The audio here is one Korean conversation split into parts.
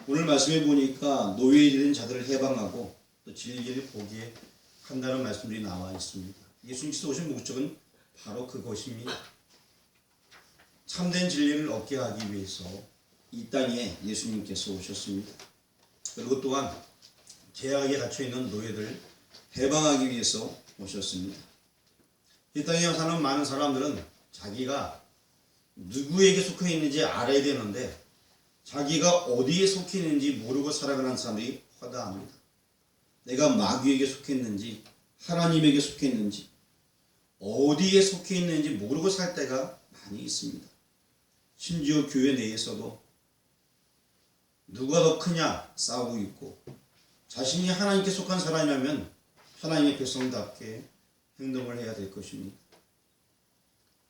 오늘 말씀해 보니까 노예된 자들을 해방하고 또 진리를 보게 한다는 말씀들이 나와 있습니다. 예수님께서 오신 목적은 바로 그것입니다. 참된 진리를 얻게 하기 위해서 이 땅에 예수님께서 오셨습니다. 그리고 또한 죄악에 갇혀있는 노예들을 해방하기 위해서 오셨습니다. 이 땅에 사는 많은 사람들은 자기가 누구에게 속해 있는지 알아야 되는데 자기가 어디에 속해 있는지 모르고 살아가는 사람들이 허다합니다. 내가 마귀에게 속해 있는지 하나님에게 속해 있는지 어디에 속해 있는지 모르고 살 때가 많이 있습니다. 심지어 교회 내에서도 누가 더 크냐 싸우고 있고 자신이 하나님께 속한 사람이라면 하나님의 백성답게 행동을 해야 될 것입니다.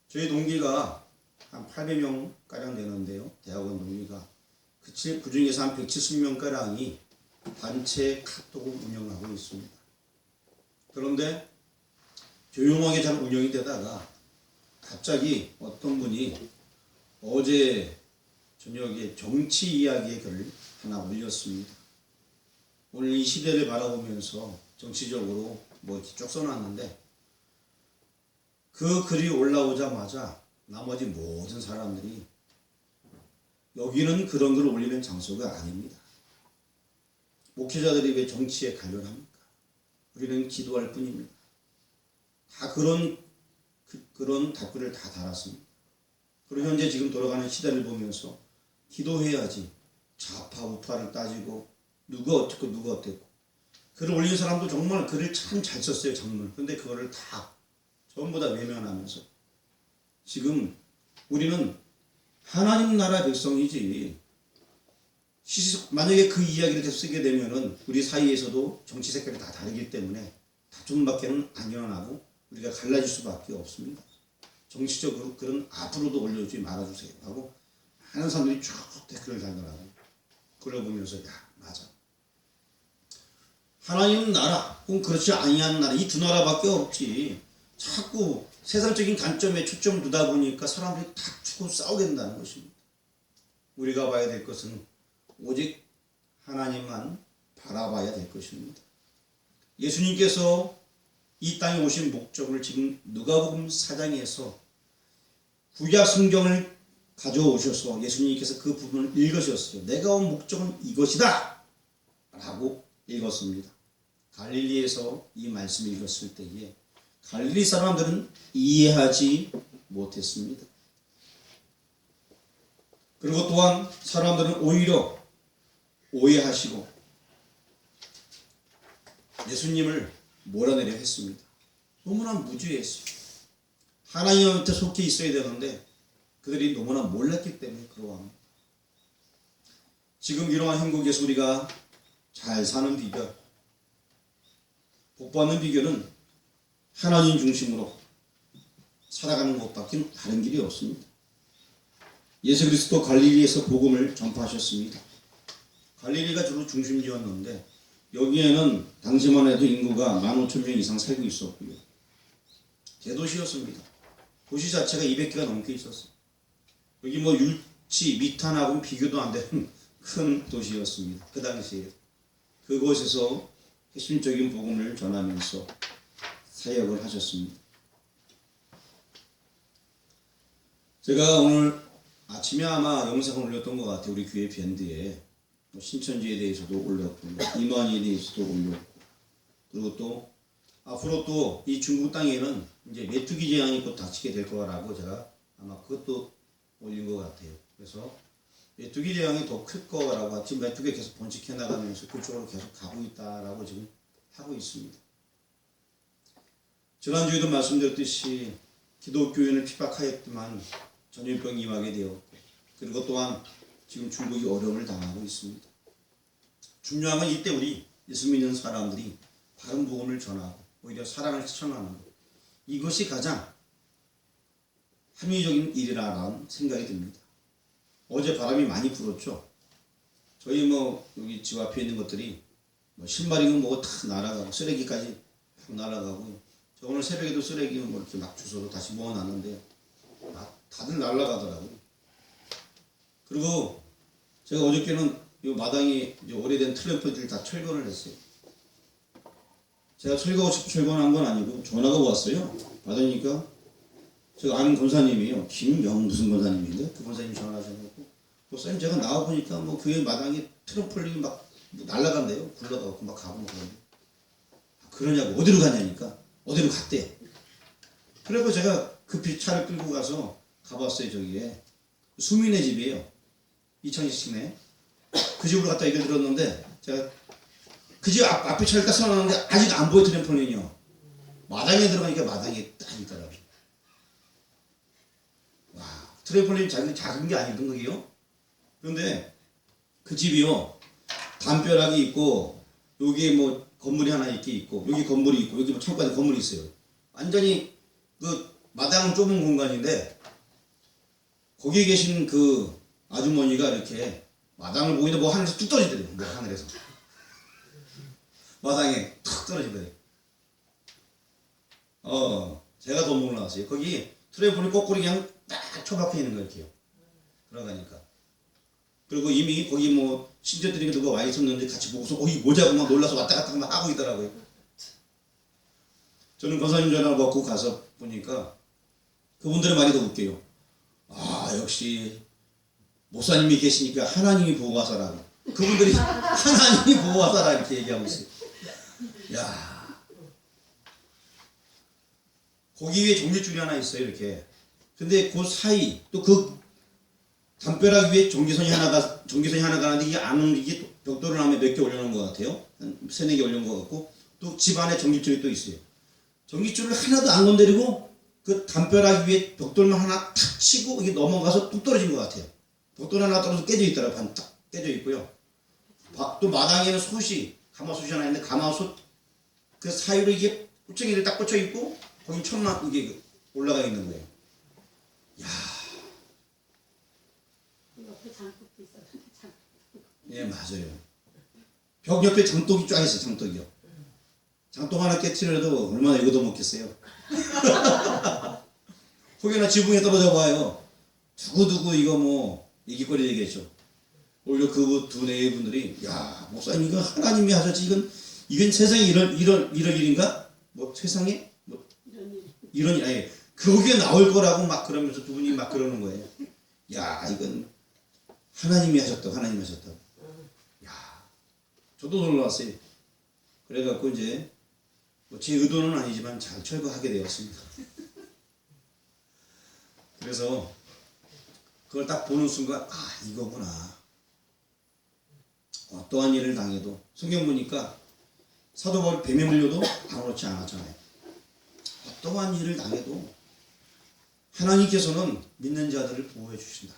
저희 동기가 한 800명가량 되는데요. 대학원 동기가. 그 중에서 한 170명가량이 단체 카톡을 운영하고 있습니다. 그런데 조용하게 잘 운영이 되다가 갑자기 어떤 분이 어제 저녁에 정치 이야기의 글을 하나 올렸습니다. 오늘 이 시대를 바라보면서 정치적으로 뭐 이렇게 쭉 써놨는데 그 글이 올라오자마자 나머지 모든 사람들이 여기는 그런 글을 올리는 장소가 아닙니다. 목회자들이 왜 정치에 관련합니까? 우리는 기도할 뿐입니다. 다 그런 답글을 다 달았습니다. 그리고 현재 지금 돌아가는 시대를 보면서 기도해야지 좌파 우파를 따지고 누가 어떻고 누가 어땠고 글을 올린 사람도 정말 글을 참 잘 썼어요. 장문. 근데 그거를 다 전부 다 외면하면서 지금 우리는 하나님 나라 백성이지 만약에 그 이야기를 계속 쓰게 되면은 우리 사이에서도 정치 색깔이 다 다르기 때문에 다툼밖에는 안 일어나고 우리가 갈라질 수밖에 없습니다. 정치적으로 글은 앞으로도 올려주지 말아주세요 하고 많은 사람들이 쭉 댓글을 달더라고요. 그걸 보면서 야 맞아. 하나님 나라 혹은 그렇지 아니한 나라 이 두 나라밖에 없지. 자꾸 세상적인 관점에 초점을 두다 보니까 사람들이 다투고 싸우게 된다는 것입니다. 우리가 봐야 될 것은 오직 하나님만 바라봐야 될 것입니다. 예수님께서 이 땅에 오신 목적을 지금 누가복음 4장에서 구약 성경을 가져오셔서 예수님께서 그 부분을 읽으셨어요. 내가 온 목적은 이것이다 라고 읽었습니다. 갈릴리에서 이 말씀을 읽었을 때에 갈릴리 사람들은 이해하지 못했습니다. 그리고 또한 사람들은 오히려 오해하시고 예수님을 몰아내려 했습니다. 너무나 무지했어요. 하나님한테 속해 있어야 되는데 그들이 너무나 몰랐기 때문에 그러합니다. 지금 이러한 행복에서 우리가 잘 사는 비결, 복받는 비결은 하나님 중심으로 살아가는 것밖에 다른 길이 없습니다. 예수 그리스도 갈릴리에서 복음을 전파하셨습니다. 갈릴리가 주로 중심지였는데 여기에는 당시만 해도 인구가 15,000명 이상 살고 있었고요. 대도시였습니다. 도시 자체가 200개가 넘게 있었어요. 여기 뭐 율치, 미탄하고는 비교도 안 되는 큰 도시였습니다. 그 당시에. 그곳에서 핵심적인 복음을 전하면서 사역을 하셨습니다. 제가 오늘 아침에 아마 영상을 올렸던 것 같아요. 우리 교회 밴드에 신천지에 대해서도 올렸고 이만희에 대해서도 올렸고 그리고 또 앞으로 또 이 중국 땅에는 이제 메뚜기 재앙이 곧 닥치게 될 거라고 제가 아마 그것도 올린 것 같아요. 그래서 메뚜기 재앙이 더 클 거라고 지금 메뚜기가 계속 번식해 나가면서 그쪽으로 계속 가고 있다라고 지금 하고 있습니다. 지난주에도 말씀드렸듯이 기독교인을 핍박하였지만 전염병이 임하게 되었고 그리고 또한 지금 중국이 어려움을 당하고 있습니다. 중요한 건 이때 우리 예수 믿는 사람들이 바른 복음을 전하고 오히려 사랑을 실천하는 것 이것이 가장 합리적인 일이라는 생각이 듭니다. 어제 바람이 많이 불었죠. 저희 뭐 여기 집 앞에 있는 것들이 뭐 신발이고 뭐고 다 날아가고 쓰레기까지 다 날아가고 저 오늘 새벽에도 쓰레기 뭐 이렇게 막 주워서 다시 모아놨는데 다들 날아가더라고요. 그리고 제가 어저께는 이 마당이 이제 오래된 트램펄들을 다 철거를 했어요. 제가 철거한 건 아니고 전화가 왔어요. 받으니까 제가 아는 권사님이에요. 김영 무슨 권사님인데 그 권사님이 전화하셔가지고 권사님 제가 나와 보니까 뭐 교회 마당에 트램펄이 막 날아간대요. 굴러가고 막 가고 막 그러는데 그러냐고 어디로 갔냐니까 어디로 갔대요. 그래서 제가 급히 차를 끌고 가서 가봤어요. 저기에 수민의 집이에요. 이창희 씨네. 그 집으로 갔다 얘기를 들었는데 제가 그 집 앞에 차를 딱 세워놨는데 아직 안 보여 트램펄린이요. 마당에 들어가니까 마당에 딱 있더라고요. 와, 트램펄린 작은 게 아니던 거기요. 그런데 그 집이요. 담벼락이 있고 여기에 뭐 건물이 하나 있고 여기 건물이 있고 여기 뭐 창고에 건물이 있어요. 완전히 그 마당은 좁은 공간인데 거기에 계신 그 아주머니가 이렇게 마당을 보이는데 뭐 하늘에서 뚝 떨어지더래요. 뭐 하늘에서 마당에 툭 떨어지더래요. 제가 더 놀랐어요. 거기 트램펄린 거꾸로 그냥 딱 처박혀 있는 거 이렇게요. 들어가니까. 그리고 이미 거기 뭐 신자들이 누가 와 있었는데 같이 보고서 이게 뭐자고 막 놀라서 왔다 갔다 막 하고 있더라고요. 저는 권사님 전화를 받고 가서 보니까 그분들의 말이 더 웃겨요. 아 역시 목사님이 계시니까 하나님이 보호하사라고. 그분들이 하나님이 보호하사라 이렇게 얘기하고 있어요. 야, 거기 위에 종깃줄이 하나 있어요 이렇게. 근데 그 사이 또 그 담벼락 위에 전기선이 하나 가는데 이게 안 움직이게 벽돌을 하면 몇 개 올려놓은 것 같아요. 한 3-4개 올려놓은 것 같고 또 집 안에 전기줄이 또 있어요. 전기줄을 하나도 안 건드리고 그 담벼락 위에 벽돌만 하나 탁 치고 이게 넘어가서 뚝 떨어진 것 같아요. 벽돌 하나 떨어져 깨져 있더라고요. 반 딱 깨져 있고요. 또 마당에는 가마솥이 하나 있는데 가마솥 그 사이로 이게 ቁ챙이를 딱 꽂혀 있고 거기 천막 이게 올라가 있는 거예요. 야. 옆에 장독도 있어. 예, 맞아요. 벽 옆에 장독이 쫙 있어요. 장독이요. 장독 하나 깨트려도 얼마나 이거도 먹겠어요. 혹여나 지붕에 떨어져 봐요. 두고두고 이거 뭐 얘기거리 얘기했죠. 오히려 그 두 네 분들이 야 목사님 이거 하나님이 하셨지 이건 세상에 이럴 일인가? 뭐 세상에 뭐 이런 일 아니 그게 나올 거라고 막 그러면서 두 분이 막 그러는 거예요. 야 이건 하나님이 하셨다고. 야 저도 놀랐어요. 그래갖고 이제 뭐 제 의도는 아니지만 잘 철거하게 되었습니다. 그래서 그걸 딱 보는 순간 이거구나. 어떠한 일을 당해도 성경 보니까 사도 바울이 뱀에 물려도 아무렇지 않았잖아요. 어떠한 일을 당해도 하나님께서는 믿는 자들을 보호해 주신다.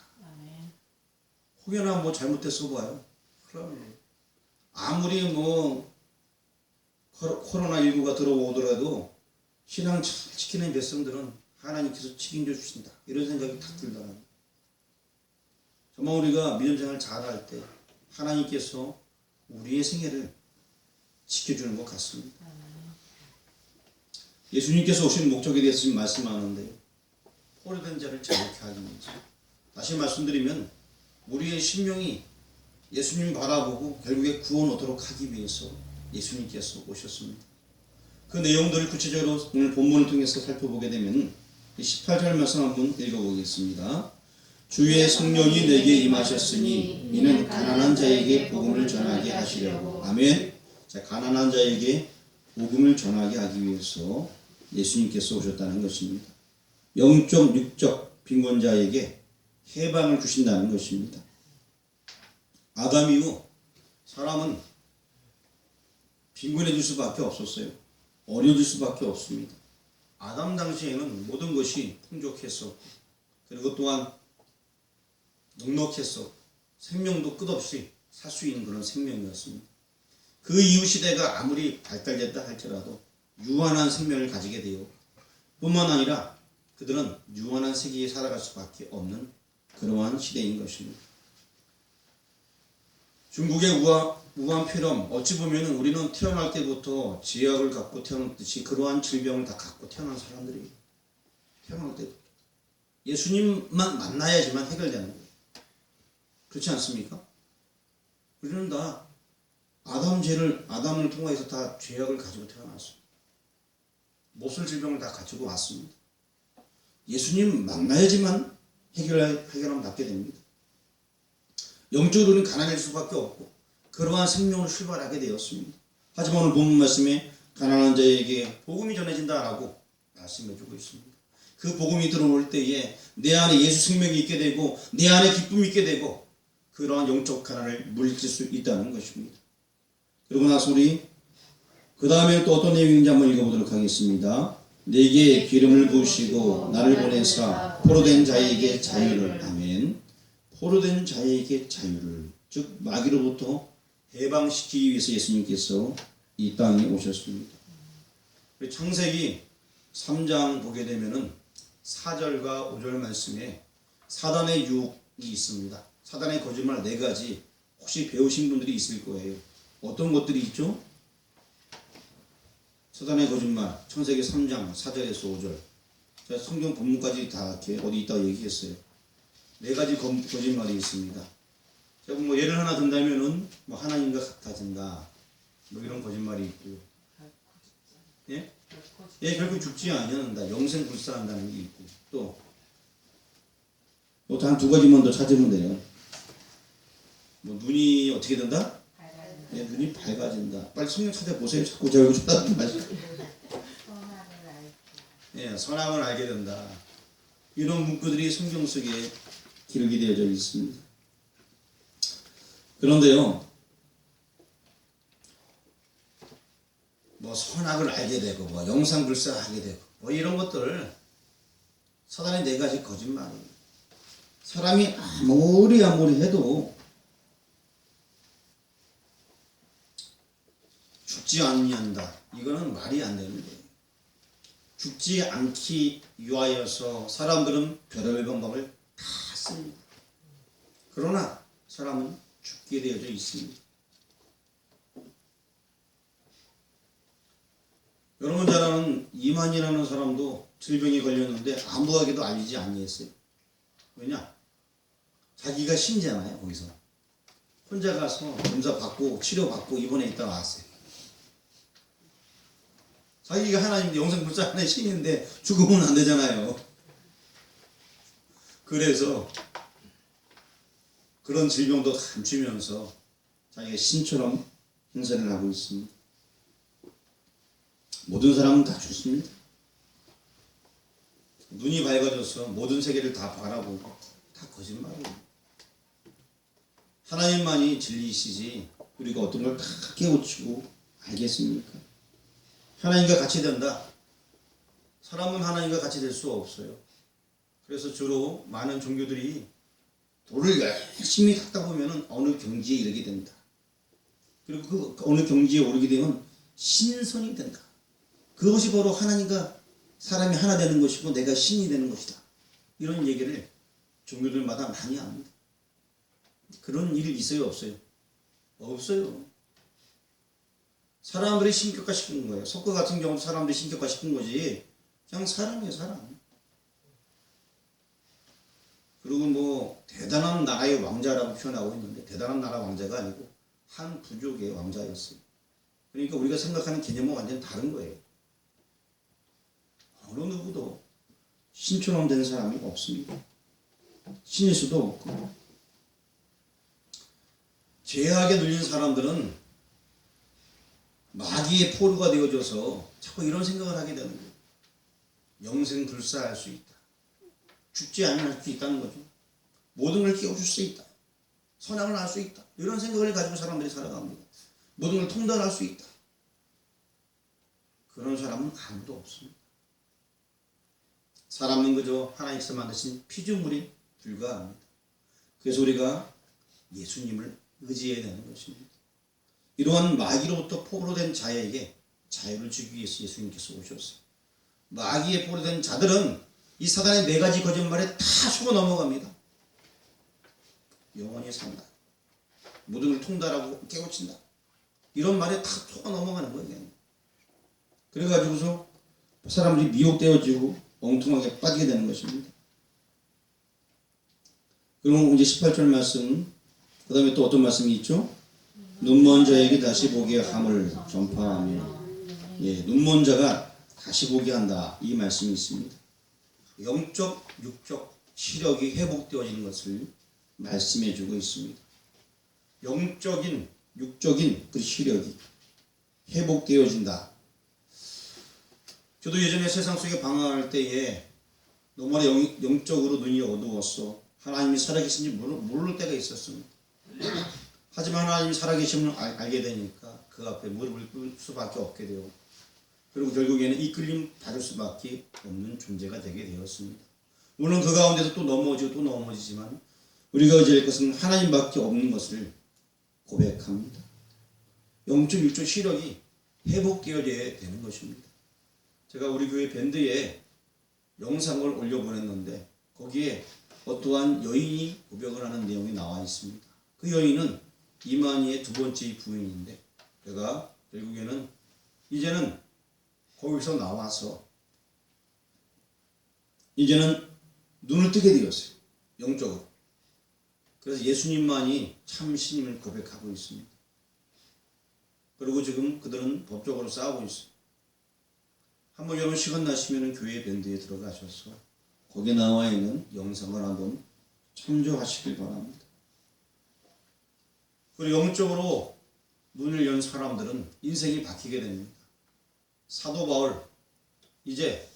혹여나 뭐 잘못됐어 봐요. 그럼 아무리 뭐 코로나19가 들어오더라도 신앙 잘 지키는 백성들은 하나님께서 책임져 주신다. 이런 생각이 탁 들더라고요. 정말 우리가 믿음 생활 잘할 때 하나님께서 우리의 생애를 지켜주는 것 같습니다. 예수님께서 오신 목적에 대해서 지금 말씀하는데 포로된 자를 자유케 하기 위해서. 다시 말씀드리면 우리의 심령이 예수님 바라보고 결국에 구원 얻도록 하기 위해서 예수님께서 오셨습니다. 그 내용들을 구체적으로 오늘 본문을 통해서 살펴보게 되면 18절 말씀 한번 읽어보겠습니다. 주의 성령이 내게 임하셨으니 이는 가난한 자에게 복음을 전하게 하시려고. 아멘. 자, 가난한 자에게 복음을 전하게 하기 위해서 예수님께서 오셨다는 것입니다. 영적, 육적 빈곤자에게 해방을 주신다는 것입니다. 아담 이후 사람은 빈곤해질 수밖에 없었어요. 어려질 수밖에 없습니다. 아담 당시에는 모든 것이 풍족했었고 그리고 또한 넉넉했었고 생명도 끝없이 살 수 있는 그런 생명이었습니다. 그 이후 시대가 아무리 발달됐다 할지라도 유한한 생명을 가지게 되어 뿐만 아니라 그들은 유한한 세계에 살아갈 수밖에 없는 그러한 시대인 것입니다. 중국의 우한 폐렴, 어찌 보면 우리는 태어날 때부터 지약을 갖고 태어났듯이 그러한 질병을 다 갖고 태어난 사람들이 태어날 때부터 예수님만 만나야지만 해결되는 거예요. 그렇지 않습니까? 우리는 다 아담을 통해서 다 죄악을 가지고 태어났습니다. 몹쓸 질병을 다 가지고 왔습니다. 예수님 만나야지만 해결하면 낫게 됩니다. 영적으로는 가난할 수밖에 없고 그러한 생명을 출발하게 되었습니다. 하지만 오늘 본문 말씀에 가난한 자에게 복음이 전해진다라고 말씀해주고 있습니다. 그 복음이 들어올 때에 내 안에 예수 생명이 있게 되고 내 안에 기쁨이 있게 되고 그러한 영적 가난을 물리칠 수 있다는 것입니다. 그러고 나서 우리 그 다음에 또 어떤 내용인지 한번 읽어보도록 하겠습니다. 내게 기름을 부으시고 나를 보내사 포로된 자에게 자유를. 아멘. 포로된 자에게 자유를, 즉 마귀로부터 해방시키기 위해서 예수님께서 이 땅에 오셨습니다. 창세기 3장 보게 되면은 4절과 5절 말씀에 사단의 유혹이 있습니다. 사단의 거짓말 4가지 혹시 배우신 분들이 있을 거예요. 어떤 것들이 있죠? 사단의 거짓말, 창세기 3장 4절에서 5절. 제가 성경 본문까지 다 이렇게 어디 있다고 얘기했어요. 4가지 거짓말이 있습니다. 제가 뭐 예를 하나 든다면은 뭐 하나님과 같아진다, 뭐 이런 거짓말이 있고요. 예? 예, 결국 죽지 아니한다, 영생 불사한다는 게 있고, 또 한 2가지만 더 찾으면 돼요. 뭐 눈이 어떻게 된다? 예, 눈이 밝아진다. 빨리 성경 찾아보세요. 자꾸 저 얼굴 쳐다보지 마시고. 예, 선함을 알게 된다. 이런 문구들이 성경 속에 기록이 되어져 있습니다. 그런데요, 뭐 선악을 알게 되고 뭐 영상불사하게 되고 뭐 이런 것들 사단의 4가지 거짓말이에요. 사람이 아무리 해도 죽지 않는다. 이거는 말이 안 되는 거예요. 죽지 않기 위하여서 사람들은 별의별 방법을 다 씁니다. 그러나 사람은 죽게 되어져 있습니다. 여러분 잘 아는 이만희라는 사람도 질병에 걸렸는데 아무에게도 알리지 아니했어요. 왜냐? 자기가 신자잖아요. 거기서 혼자 가서 검사 받고 치료 받고 입원해 있다 나왔어요. 자기가 하나님 영생 불사하는 신인데 죽으면 안 되잖아요. 그래서 그런 질병도 감추면서 자기가 신처럼 행세를 하고 있습니다. 모든 사람은 다 죽습니다. 눈이 밝아져서 모든 세계를 다 바라보고 다 거짓말이에요. 하나님만이 진리이시지 우리가 어떤 걸 다 깨우치고 알겠습니까? 하나님과 같이 된다. 사람은 하나님과 같이 될 수 없어요. 그래서 주로 많은 종교들이 돌을 열심히 닦다 보면 어느 경지에 이르게 된다. 그리고 그 어느 경지에 오르게 되면 신선이 된다. 그것이 바로 하나님과 사람이 하나 되는 것이고 내가 신이 되는 것이다. 이런 얘기를 종교들마다 많이 합니다. 그런 일이 있어요? 없어요? 없어요. 사람들이 신격화시킨 거예요. 석가 같은 경우도 사람들이 신격화시킨 거지 그냥 사람이에요. 사람. 그리고 뭐 대단한 나라의 왕자라고 표현하고 있는데 대단한 나라 왕자가 아니고 한 부족의 왕자였어요. 그러니까 우리가 생각하는 개념은 완전 다른 거예요. 어느 누구도 신처럼 된 사람이 없습니다. 신일 수도 없고. 죄악에 눌린 사람들은 마귀의 포로가 되어져서 자꾸 이런 생각을 하게 되는 거예요. 영생 불사할 수 있다. 죽지 않을 수 있다는 거죠. 모든 걸 깨워줄 수 있다. 선악을 할 수 있다. 이런 생각을 가지고 사람들이 살아갑니다. 모든 걸 통달할 수 있다. 그런 사람은 아무도 없습니다. 사람은 그저 하나님께서 만드신 피조물에 불과합니다. 그래서 우리가 예수님을 의지해야 되는 것입니다. 이러한 마귀로부터 포로된 자에게 자유를 주기 위해서 예수님께서 오셨어요. 마귀에 포로된 자들은 이 사단의 4가지 거짓말에 다 속아 넘어갑니다. 영원히 산다. 모든 걸 통달하고 깨우친다. 이런 말에 다 속아 넘어가는 거예요. 그래가지고서 사람들이 미혹되어지고 엉뚱하게 빠지게 되는 것입니다. 그럼 이제 18절 말씀, 그 다음에 또 어떤 말씀이 있죠? 눈먼 자에게 다시 보게 함을 전파하며, 눈먼 자가 다시 보게 한다, 이 말씀이 있습니다. 영적, 육적 시력이 회복되어지는 것을 말씀해 주고 있습니다. 영적인, 육적인 그 시력이 회복되어진다. 저도 예전에 세상 속에 방황할 때에 너무나 영적으로 눈이 어두웠어. 하나님이 살아계신지 모를 때가 있었습니다. 하지만 하나님이 살아계심을 알게 되니까 그 앞에 무릎을 꿇을 수밖에 없게 되고, 그리고 결국에는 이끌림 받을 수밖에 없는 존재가 되게 되었습니다. 물론 그 가운데서 또 넘어지고 또 넘어지지만 우리가 의지할 것은 하나님밖에 없는 것을 고백합니다. 영적 육적 시력이 회복되어져야 되는 것입니다. 제가 우리 교회 밴드에 영상을 올려보냈는데 거기에 어떠한 여인이 고백을 하는 내용이 나와 있습니다. 그 여인은 이만희의 두 번째 부인인데, 그가 결국에는 이제는 거기서 나와서 이제는 눈을 뜨게 되었어요. 영적으로. 그래서 예수님만이 참 신임을 고백하고 있습니다. 그리고 지금 그들은 법적으로 싸우고 있어요. 한번 여러분 시간 나시면 교회 밴드에 들어가셔서 거기에 나와 있는 영상을 한번 참조하시길 바랍니다. 그리고 영적으로 눈을 연 사람들은 인생이 바뀌게 됩니다. 사도 바울, 이제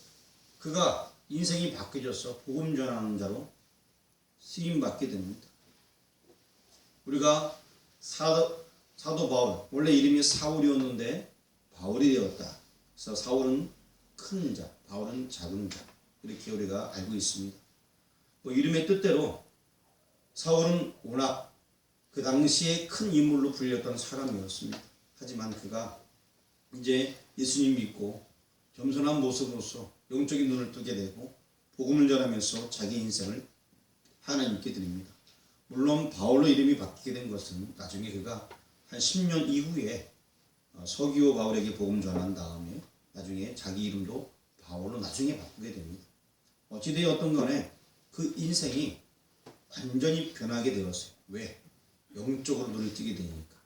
그가 인생이 바뀌어서 복음 전하는 자로 쓰임 받게 됩니다. 우리가 사도 바울, 원래 이름이 사울이었는데 바울이 되었다. 그래서 사울은 큰 자, 바울은 작은 자, 이렇게 우리가 알고 있습니다. 이름의 뜻대로 사울은 워낙 그 당시에 큰 인물로 불렸던 사람이었습니다. 하지만 그가 이제 예수님 믿고 겸손한 모습으로서 영적인 눈을 뜨게 되고 복음을 전하면서 자기 인생을 하나님께 드립니다. 물론 바울로 이름이 바뀌게 된 것은 나중에 그가 한 10년 이후에 서기오 바울에게 복음 전한 다음에 나중에 자기 이름도 바울로 나중에 바꾸게 됩니다. 어찌되었던 간에 그 인생이 완전히 변하게 되었어요. 왜? 영적으로 눈을 뜨게 되니까.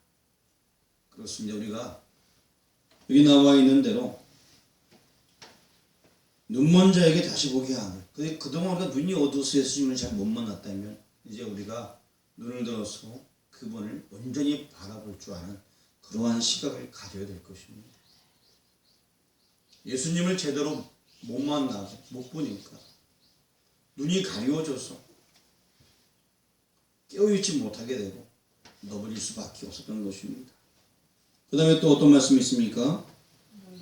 그렇습니다. 우리가 여기 나와 있는 대로 눈먼 자에게 다시 보게 하는, 그동안 우리가 눈이 어두워서 예수님을 잘 못 만났다면 이제 우리가 눈을 들어서 그분을 온전히 바라볼 줄 아는 그러한 시각을 가져야 될 것입니다. 예수님을 제대로 못 만나고 못 보니까 눈이 가려워져서 깨어있지 못하게 되고 넘어질 수밖에 없었던 것입니다. 그 다음에 또 어떤 말씀이 있습니까?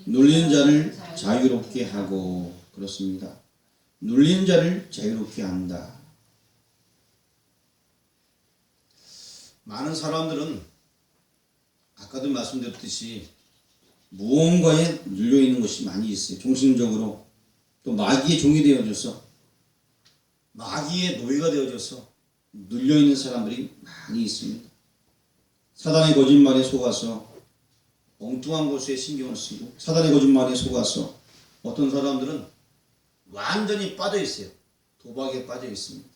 눌린 자를 자유롭게 하고, 그렇습니다. 눌린 자를 자유롭게 한다. 많은 사람들은 아까도 말씀드렸듯이 무언가에 눌려있는 것이 많이 있어요. 종신적으로. 또 마귀의 종이 되어져서, 마귀의 노예가 되어져서 눌려있는 사람들이 많이 있습니다. 사단의 거짓말에 속아서 엉뚱한 곳에 신경을 쓰고, 사단의 거짓말에 속아서 어떤 사람들은 완전히 빠져 있어요. 도박에 빠져 있습니다.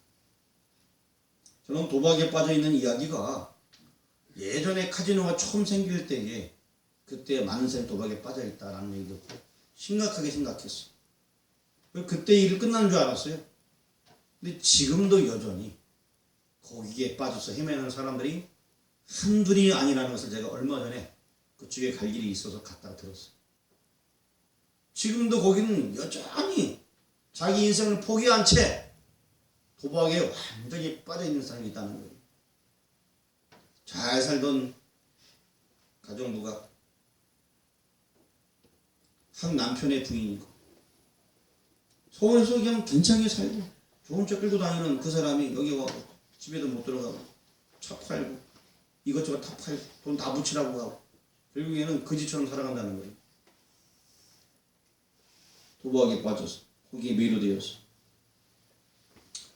저는 도박에 빠져 있는 이야기가 예전에 카지노가 처음 생길 때에 그때 많은 사람이 도박에 빠져 있다라는 얘기 듣고 심각하게 생각했어요. 그때 일이 끝난 줄 알았어요. 근데 지금도 여전히 거기에 빠져서 헤매는 사람들이 한둘이 아니라는 것을 제가 얼마 전에 그쪽에 갈 일이 있어서 갔다가 들었어요. 지금도 거기는 여전히 자기 인생을 포기한 채 도박에 완전히 빠져있는 사람이 있다는 거예요. 잘 살던 가정부가 한 남편의 부인이고 서울에서 그냥 괜찮게 살고 좋은 차 끌고 다니는 그 사람이 여기 와서 집에도 못 들어가고 차 팔고 이것저것 다 팔고 돈 다 붙이라고 하고 결국에는 거지처럼 살아간다는 거예요. 도박에 빠져서 거기에 매료되어서.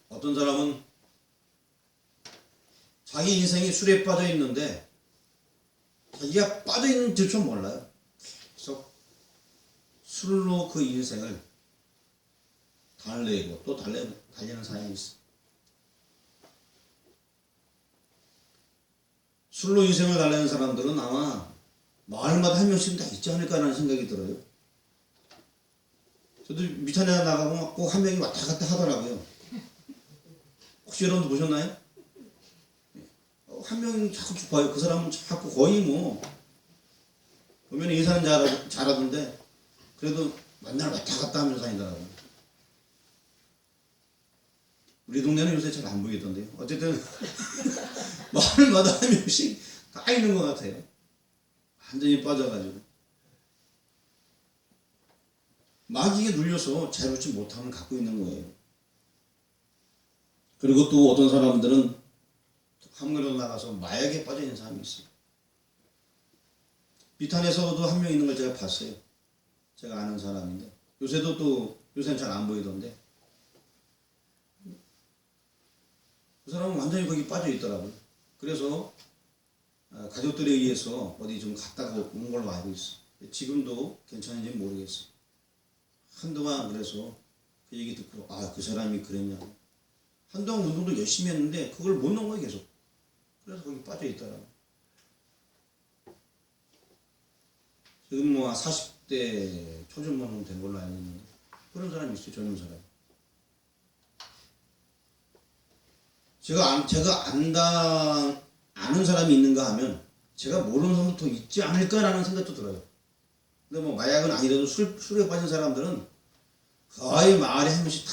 어떤 사람은 자기 인생이 술에 빠져 있는데 자기가 빠져 있는 줄도 몰라요. 계속 술로 그 인생을 달래고 또 달리는 사람이 있어. 술로 인생을 달래는 사람들은 아마 마을마다 한 명씩은 다 있지 않을까라는 생각이 들어요. 저도 미탄에 나가고 꼭 한 명이 왔다 갔다 하더라고요. 혹시 여러분도 보셨나요? 한 명이 자꾸 봐요. 그 사람은 자꾸 거의 뭐 보면 인사는 잘하던데 그래도 맨날 왔다 갔다 하면서 다니더라고요. 우리 동네는 요새 잘 안 보이던데요. 어쨌든 마을마다 한 명씩 다 있는 것 같아요. 완전히 빠져가지고 마귀에 눌려서 자유롭지 못함을 갖고 있는 거예요. 그리고 또 어떤 사람들은 함으로 나가서 마약에 빠져 있는 사람이 있어요. 비탄에서도 한 명 있는 걸 제가 봤어요. 제가 아는 사람인데 요새는 잘 안 보이던데 그 사람은 완전히 거기 빠져 있더라고요. 그래서 가족들에 의해서 어디 좀 갔다가 온 걸로 알고 있어. 지금도 괜찮은지 모르겠어. 한동안 그래서 그 얘기 듣고 그 사람이 그랬냐고. 한동안 운동도 열심히 했는데 그걸 못 넣은 거예요 계속. 그래서 거기 빠져 있더라고. 지금 뭐 40대 초중반은 된 걸로 알고 있는데 그런 사람이 있어요. 젊은 사람. 제가 아는 사람이 있는가 하면 제가 모르는 사람도 더 있지 않을까라는 생각도 들어요. 근데 뭐 마약은 아니라도 술에 빠진 사람들은 거의 마을에 한 명씩 다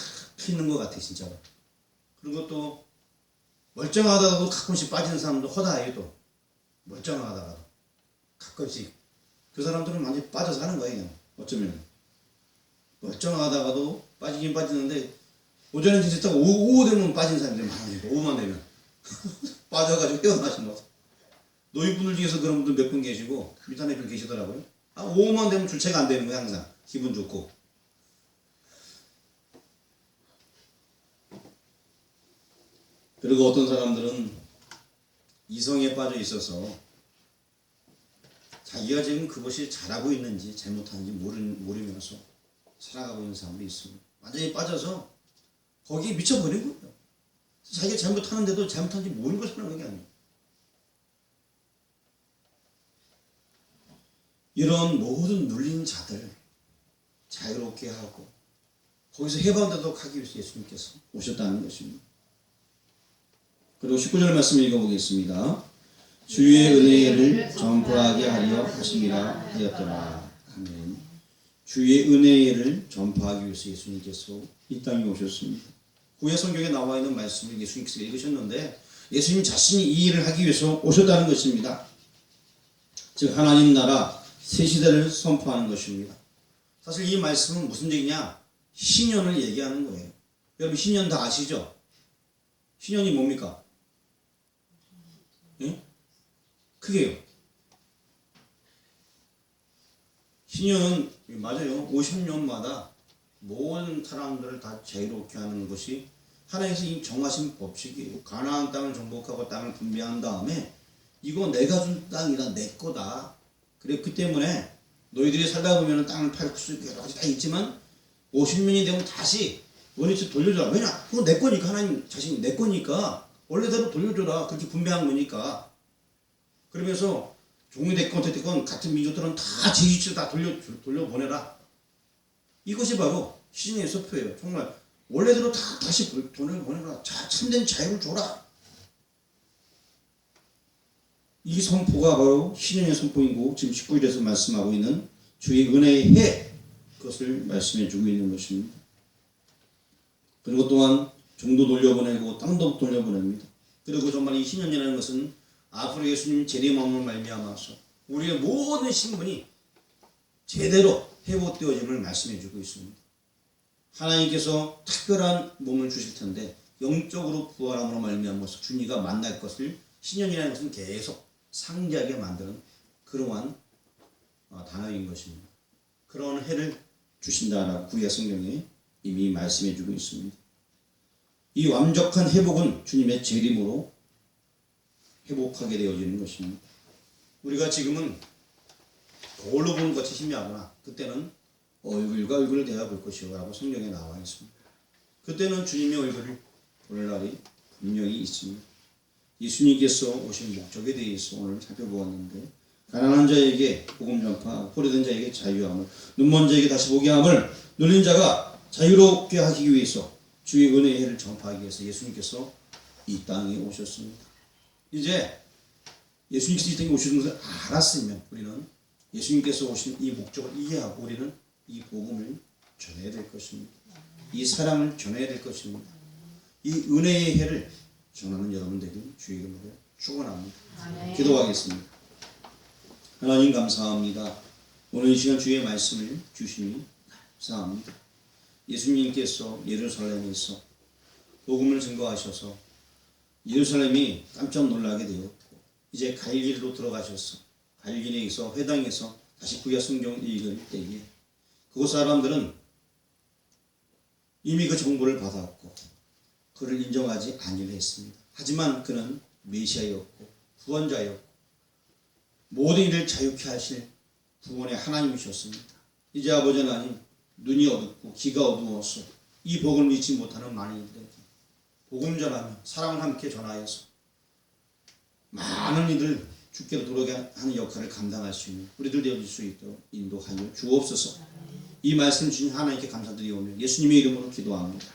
있는 것 같아 진짜로. 그리고 또 멀쩡하다가도 가끔씩 빠지는 사람도 허다해요. 또 멀쩡하다가도 가끔씩 그 사람들은 완전히 빠져서 하는 거예요. 그냥 어쩌면 멀쩡하다가도 빠지긴 빠지는데 오전에 드셨다가 오후 되면 빠진 사람들이 많아요. 오후만 되면 빠져가지고 헤어나신 것 같아요. 노인분들 중에서 그런 분들 몇 분 계시고 밑단에 좀 계시더라고요. 오후만 되면 주체가 안 되는 거예요. 항상 기분 좋고. 그리고 어떤 사람들은 이성에 빠져 있어서 자기가 지금 그것이 잘하고 있는지 잘못하는지 모르면서 살아가고 있는 사람도 있습니다. 완전히 빠져서 거기에 미쳐버린 거예요. 자기가 잘못하는데도 잘못한지 모르는 걸 사는 게 아니에요. 이런 모든 눌린 자들 자유롭게 하고 거기서 해방되도록 하기 위해서 예수님께서 오셨다는 것입니다. 그리고 19절 말씀 읽어보겠습니다. 주의 은혜를 전파하게 하려 하심이라 하였더라. 아멘. 주의 은혜를 전파하기 위해서 예수님께서 이 땅에 오셨습니다. 구약 성경에 나와 있는 말씀을 예수님께서 읽으셨는데 예수님 자신이 이 일을 하기 위해서 오셨다는 것입니다. 즉 하나님 나라 새 시대를 선포하는 것입니다. 사실 이 말씀은 무슨 얘기냐? 신년을 얘기하는 거예요. 여러분 신년 다 아시죠? 신년이 뭡니까? 예? 크게요. 신년은 맞아요. 50년마다 모든 사람들을 다 자유롭게 하는 것이 하나님께서 이미 정하신 법칙이에요. 가나안 땅을 정복하고 땅을 분배한 다음에 이거 내가 준 땅이다 내 거다. 그래 그 때문에 너희들이 살다 보면 땅을 팔고 여러 가지 다 있지만 50년이 되면 다시 원위치 돌려줘라. 왜냐? 그거 내 거니까 하나님 자신이 내 거니까 원래대로 돌려줘라. 그렇게 분배한 거니까. 그러면서 종이 됐건 됐건 같은 민족들은 다 제주치로 다 돌려보내라. 이것이 바로 신의 서표예요. 정말 원래대로 다시 돈을 보내라. 참된 자유를 줘라. 이 선포가 바로 신의 선포이고 지금 19절에서 말씀하고 있는 주의 은혜의 해 그것을 말씀해 주고 있는 것입니다. 그리고 또한 종도 돌려보내고 땅도 돌려보냅니다. 그리고 정말 이 신년이라는 것은 앞으로 예수님 재림함을 말미암아서 우리의 모든 신분이 제대로 회복되어짐을 말씀해 주고 있습니다. 하나님께서 특별한 몸을 주실 텐데 영적으로 부활함으로 말미암아서 주님과 만날 것을 신년이라는 것은 계속 상기하게 만드는 그러한 단어인 것입니다. 그런 해를 주신다라고 구약 성경에 이미 말씀해 주고 있습니다. 이 완벽한 회복은 주님의 재림으로 회복하게 되어지는 것입니다. 우리가 지금은 거울로 보는 것이 희미하구나. 그때는 얼굴과 얼굴을 대해볼 것이요 라고 성경에 나와 있습니다. 그때는 주님의 얼굴을 볼 날이 분명히 있습니다. 예수님께서 오신 목적에 대해서 오늘 살펴보았는데, 가난한 자에게 복음 전파, 포로된 자에게 자유함을, 눈먼 자에게 다시 보게 함을, 눌린 자가 자유롭게 하기 위해서 주의 은혜의 해를 전파하기 위해서 예수님께서 이 땅에 오셨습니다. 이제 예수님께서 이 땅에 오신 것을 알았으면 우리는 예수님께서 오신 이 목적을 이해하고 우리는 이 복음을 전해야 될 것입니다. 이 사랑을 전해야 될 것입니다. 이 은혜의 해를 전하는 여러분 되길 주의 이름으로 축원합니다. 기도하겠습니다. 하나님 감사합니다. 오늘 이 시간 주의 말씀을 주시니 감사합니다. 예수님께서 예루살렘에서 복음을 증거하셔서 예루살렘이 깜짝 놀라게 되었고, 이제 갈릴리로 들어가셔서 갈릴리에서 회당에서 다시 구약 성경을 읽을 때에 그곳 사람들은 이미 그 정보를 받았고 그를 인정하지 아니려 했습니다. 하지만 그는 메시아였고 구원자였고 모든 일을 자유케 하실 구원의 하나님이셨습니다. 이제 아버지 하나님, 눈이 어둡고 귀가 어두워서 이 복음을 믿지 못하는 많은 이들에게 복음 전하며 사랑을 함께 전하여서 많은 이들 주께로 돌아오게 하는 역할을 감당할 수 있는 우리들 되어줄 수 있도록 인도하여 주옵소서. 이 말씀 주신 하나님께 감사드리오며 예수님의 이름으로 기도합니다.